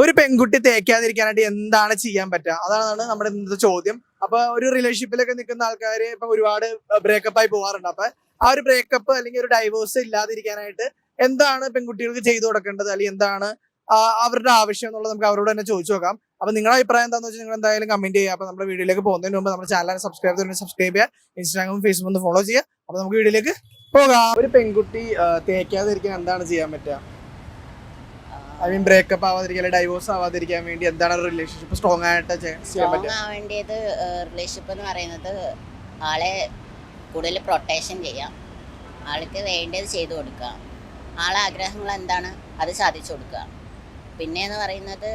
ഒരു പെൺകുട്ടി തേക്കാതിരിക്കാനായിട്ട് എന്താണ് ചെയ്യാൻ പറ്റുക? അതാണ് നമ്മുടെ ഇന്നത്തെ ചോദ്യം. അപ്പൊ ഒരു റിലേഷൻഷിപ്പിലൊക്കെ നിൽക്കുന്ന ആൾക്കാര് ഇപ്പൊ ഒരുപാട് ബ്രേക്കപ്പ് ആയി പോകാറുണ്ട്. അപ്പൊ ആ ഒരു ബ്രേക്കപ്പ് അല്ലെങ്കിൽ ഒരു ഡൈവോഴ്സ് ഇല്ലാതിരിക്കാനായിട്ട് എന്താണ് പെൺകുട്ടികൾക്ക് ചെയ്തു കൊടുക്കേണ്ടത്, അല്ലെങ്കിൽ എന്താണ് അവരുടെ ആവശ്യം എന്നുള്ളത് നമുക്ക് അവരോട് തന്നെ ചോദിച്ചു നോക്കാം. അപ്പൊ നിങ്ങളുടെ അഭിപ്രായം എന്താണെന്ന് വെച്ചാൽ നിങ്ങൾ എന്തായാലും കമന്റ് ചെയ്യുക. അപ്പൊ നമ്മുടെ വീഡിയോയിലേക്ക് പോകുന്നതിന് മുമ്പ് നമ്മുടെ ചാനൽ സബ്സ്ക്രൈബ് ചെയ്യുക, ഇൻസ്റ്റാഗ്രാമും ഫേസ്ബുക്കും ഫോളോ ചെയ്യുക. അപ്പൊ നമുക്ക് വീഡിയോയിലേക്ക് പോകാം. ഒരു പെൺകുട്ടി തേക്കാതിരിക്കാൻ എന്താണ് ചെയ്യാൻ പറ്റുക? ഐ മീൻ ബ്രേക്കപ്പ് ആവാതിരിക്കാൻ, ഡൈവോഴ്സ് ആവാതിരിക്കാൻ വേണ്ടി എന്താണ് റിലേഷൻഷിപ്പ് സ്ട്രോങ് ആയിട്ട് ചെയ്യാൻ പറ്റുക? ആവേണ്ടത് റിലേഷൻഷിപ്പ് എന്ന് പറയുന്നത് ആളെ കൂടുതൽ പ്രൊട്ടക്ഷൻ ചെയ്യാം, ആൾക്ക് വേണ്ടത് ചെയ്തു കൊടുക്കുക, ആളെ ആഗ്രഹങ്ങൾ എന്താണ് അത് സാധിച്ചു കൊടുക്കുക. പിന്നെ എന്ന് പറയുന്നത്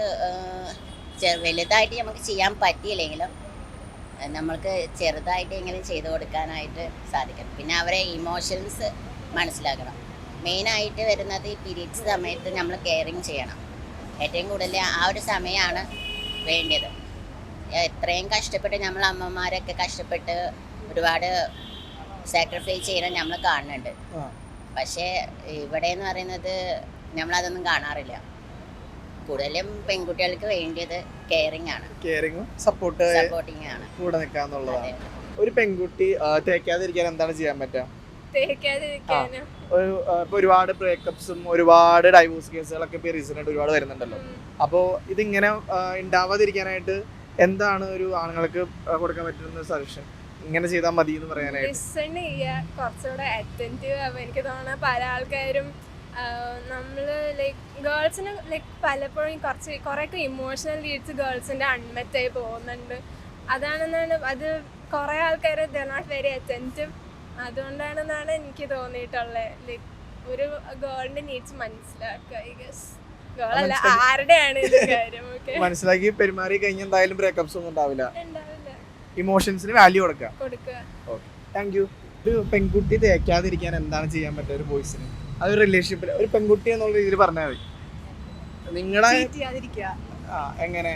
വലുതായിട്ട് നമുക്ക് ചെയ്യാൻ പറ്റിയില്ലെങ്കിലും നമ്മൾക്ക് ചെറുതായിട്ട് എങ്ങനെ ചെയ്തു കൊടുക്കാനായിട്ട് സാധിക്കണം. പിന്നെ അവരെ ഇമോഷൻസ് മനസ്സിലാക്കണം. മെയിനായിട്ട് വരുന്നത് ഈ പീരീഡ്സ് സമയത്ത് നമ്മൾ കെയറിങ് ചെയ്യണം. ഏറ്റവും കൂടുതൽ ആ ഒരു സമയമാണ് വേണ്ടത്. എത്രയും കഷ്ടപ്പെട്ട് നമ്മൾ അമ്മമാരൊക്കെ കഷ്ടപ്പെട്ട് ഒരുപാട് സാക്രിഫൈസ് ചെയ്യണം നമ്മൾ കാണുന്നുണ്ട്. പക്ഷേ ഇവിടെ എന്ന് പറയുന്നത് നമ്മളതൊന്നും കാണാറില്ല. കൂടുതലും പെൺകുട്ടികൾക്ക് വേണ്ടിയത് കെയറിങ് ആണ്, കെയറിങ്ങും സപ്പോർട്ടിങ് ആണ്, കൂടെ നിൽക്കാന്നുള്ളതാണ്. ഒരു പെൺകുട്ടി തേക്കാതിരിക്കാൻ എന്താണ് ചെയ്യാൻ പറ്റുക? ഒരുപാട് ബ്രേക്കപ്സും ഒരുപാട് ഡൈവോഴ്സ് കേസുകളൊക്കെ ഇപ്പൊ റീസെന്റ് ആയിട്ട് ഒരുപാട് വരുന്നുണ്ടല്ലോ. അപ്പോ ഇതിങ്ങനെ ഉണ്ടാവാതിരിക്കാനായിട്ട് എന്താണ് ഒരു ആണുങ്ങൾക്ക് കൊടുക്കാൻ പറ്റുന്ന സജഷൻ? ഇങ്ങനെ ചെയ്താൽ മതി എന്ന് പറയാനായിട്ട് കുറച്ചുകൂടെ അറ്റൻറ്റീവ് ആവും. എനിക്ക് തോന്നുന്നു പല ആൾക്കാരും നമ്മള് ഗേൾസിന് പലപ്പോഴും കുറേയൊക്കെ ഇമോഷണൽ നീഡ്സ് ഗേൾസിന്റെ അൺമെറ്റായി പോകുന്നുണ്ട്. അതാണെന്നാണ് അത് കുറെ ആൾക്കാർ ദേ നോട്ട് വെരി അറ്റൻറ്റീവ്. അതുകൊണ്ടാണെന്നാണ് എനിക്ക് തോന്നിയിട്ടുള്ളത്. ഒരു ഗേളിന്റെ നീഡ്സ് മനസ്സിലാക്കുക. ഗേളല്ല, ആരുടെയാണ് ഇത് കാര്യം മനസ്സിലാക്കി പെരുമാറി കഴിഞ്ഞാൽ എന്തായാലും ബ്രേക്കപ്സ് ഒന്നും ഉണ്ടാവില്ല. ഇമോഷൻസിന് വാല്യൂ കൊടുക്കുക. Thank you. ഒരു പെൺകുട്ടി തേക്കാതിരിക്കാൻ എന്താണ് ചെയ്യാൻ പറ്റുക ഒരു ബോയ്സിന്? അത് റിലേഷൻഷിപ്പിൽ ഒരു പെൺകുട്ടി എന്നുള്ള രീതിയിൽ പറഞ്ഞാൽ മതി. നിങ്ങളെ എങ്ങനെ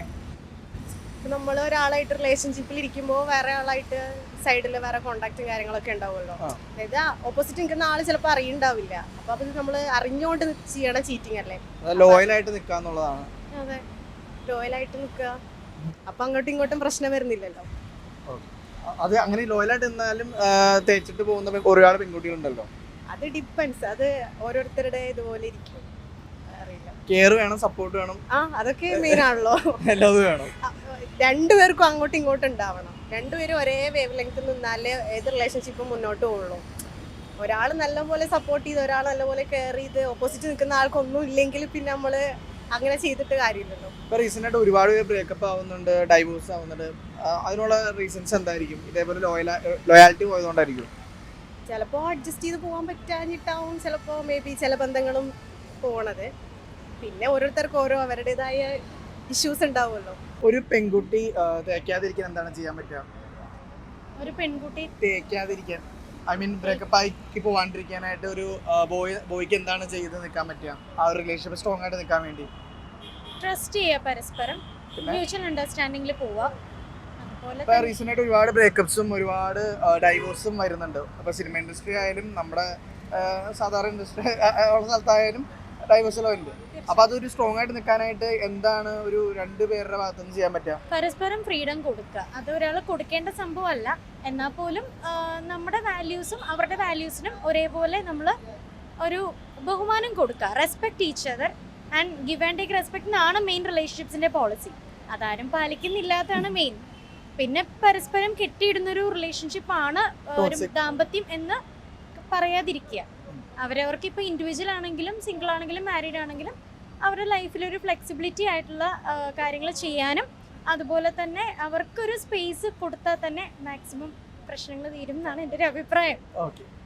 നമ്മൾ ഒരാളായിട്ട് റിലേഷൻഷിപ്പിൽ ഇരിക്കുമ്പോൾ വേറെ ആളായിട്ട് സൈഡിൽ വേറെ കോണ്ടാക്റ്റും കാര്യങ്ങളൊക്കെ ഉണ്ടാവുമല്ലോ. അതായത് ഓപ്പോസിറ്റ് നിൽക്കുന്ന ആള് ചിലപ്പോൾ അറിയുണ്ടാവില്ല. അപ്പൊ അത് നമ്മൾ അറിഞ്ഞുകൊണ്ട് ചെയ്യണ ചീറ്റിംഗ് അല്ലേ? ലോയലായിട്ട് നിൽക്കാന്നുള്ളതാണ്. അതെ, ലോയലായിട്ട് നിൽക്കുക. അപ്പൊ അങ്ങോട്ടും ഇങ്ങോട്ടും പ്രശ്നം വരുന്നില്ലല്ലോ. അത് അങ്ങനെ ലോയലായിട്ട് നിന്നാലും തേച്ചിട്ട് പോകുന്ന ഒരുപാട് പെൺകുട്ടികളുണ്ടല്ലോ. അത് ഡിപ്പെൻസ്, അത് ഓരോരുത്തരുടെ ഇതുപോലെ ഇരിക്കും. അറിയില്ല, കെയർ വേണം, സപ്പോർട്ട് വേണം, അതൊക്കെ മെയിൻ ആണല്ലോ. എല്ലാം വേണം. രണ്ടുപേർക്കും അങ്ങോട്ടും ഇങ്ങോട്ടും ഉണ്ടാവണം. രണ്ടുപേരും ഒരേ വേവ് ലെങ്ത്തിൽ നിന്നാലേ ഏത് റിലേഷൻഷിപ്പും മുന്നോട്ട് പോകുള്ളൂ. ഒരാൾ നല്ലപോലെ സപ്പോർട്ട് ചെയ്ത് ഒരാൾ നല്ലപോലെ കെയർ ചെയ്ത് ഓപ്പോസിറ്റ് നിൽക്കുന്ന ആൾക്കൊന്നും ഇല്ലെങ്കിൽ പിന്നെ നമ്മള് അങ്ങനെ ചെയ്തിട്ട് കാര്യമില്ലല്ലോ. ഇപ്പൊ റീസെന്റ് ആയിട്ട് ഒരുപാട് പേര് ബ്രേക്കപ്പ് ആവുന്നുണ്ട്, ഡൈവോഴ്സ് ആവുന്നുണ്ട്. അതിനുള്ള റീസൺസ് എന്തായിരിക്കും? ഇതേപോലെ ലോയാലിറ്റി പോയതുകൊണ്ടായിരിക്കും? ചിലപ്പോൾ അഡ്ജസ്റ്റ് ചെയ്ത് പോകാൻ പറ്റാഞ്ഞിട്ടാവും, ചിലപ്പോൾ മേ ബി ചില ബന്ധങ്ങളും പോണത്. പിന്നെ ഓരോരുത്തർക്കും ഓരോ അവരുടേതായ ഇഷ്യൂസ് ഉണ്ടാവുമല്ലോ. ഒരു പെൺകുട്ടി തേക്കാതിരിക്കാൻ എന്താണ് ചെയ്യാൻ പറ്റുക? ഒരു പെൺകുട്ടി തേക്കാതിരിക്കാൻ, ഐ മീൻ ബ്രേക്കപ്പ് ആക്കി പോവാണ്ടിരിക്കാനായിട്ട് ഒരു ബോയ്ക്ക് എന്താണ് ചെയ്ത് നിൽക്കാൻ പറ്റുക ആ ഒരു റിലേഷൻഷിപ്പ് സ്ട്രോങ് ആയിട്ട് നിൽക്കാൻ വേണ്ടി? ട്രസ്റ്റ് ചെയ്യുക, പരസ്പരം മ്യൂച്വൽ അണ്ടർസ്റ്റാൻഡിംഗിൽ പോവുക. ഇപ്പൊ റീസെന്റ് ആയിട്ട് ഒരുപാട് ബ്രേക്കപ്സും ഒരുപാട് ഡൈവോഴ്സും വരുന്നുണ്ട്. അപ്പൊ സിനിമ ഇൻഡസ്ട്രി ആയാലും നമ്മുടെ സാധാരണ ഇൻഡസ്ട്രി ഉള്ള സ്ഥലത്തായാലും ഡൈവോഴ്സുകൾ വരുന്നുണ്ട്. അപ്പൊ അതൊരു സ്ട്രോങ് ആയിട്ട് നിൽക്കാനായിട്ട് എന്താണ് ഒരു രണ്ടുപേരുടെ ഭാഗത്തുനിന്ന് ചെയ്യാൻ പറ്റുക? പരസ്പരം ഫ്രീഡം കൊടുക്കുക. അത് ഒരാൾ കൊടുക്കേണ്ട സംഭവമല്ല, എന്നാൽ പോലും നമ്മുടെ വാല്യൂസും അവരുടെ വാല്യൂസിനും ഒരേപോലെ നമ്മൾ ഒരു ബഹുമാനം കൊടുക്കുക. Respect each other and give and take respect എന്നാണ് മെയിൻ റിലേഷൻഷിപ്സിന്റെ പോളിസി. അതാരും പാലിക്കുന്നില്ലാത്തതാണ് മെയിൻ. പിന്നെ പരസ്പരം കെട്ടിയിടുന്നൊരു റിലേഷൻഷിപ്പാണ് ഒരു ദാമ്പത്യം എന്ന് പറയാതിരിക്കുക. അവരവർക്ക് ഇപ്പോൾ ഇൻഡിവിജ്വൽ ആണെങ്കിലും സിംഗിൾ ആണെങ്കിലും മാരീഡ് ആണെങ്കിലും അവരുടെ ലൈഫിലൊരു ഫ്ലെക്സിബിലിറ്റി ആയിട്ടുള്ള കാര്യങ്ങൾ ചെയ്യാനും അതുപോലെ തന്നെ അവർക്കൊരു സ്പേസ് കൊടുത്താൽ തന്നെ മാക്സിമം പ്രശ്നങ്ങൾ തീരും എന്നാണ് എൻ്റെ ഒരു അഭിപ്രായം.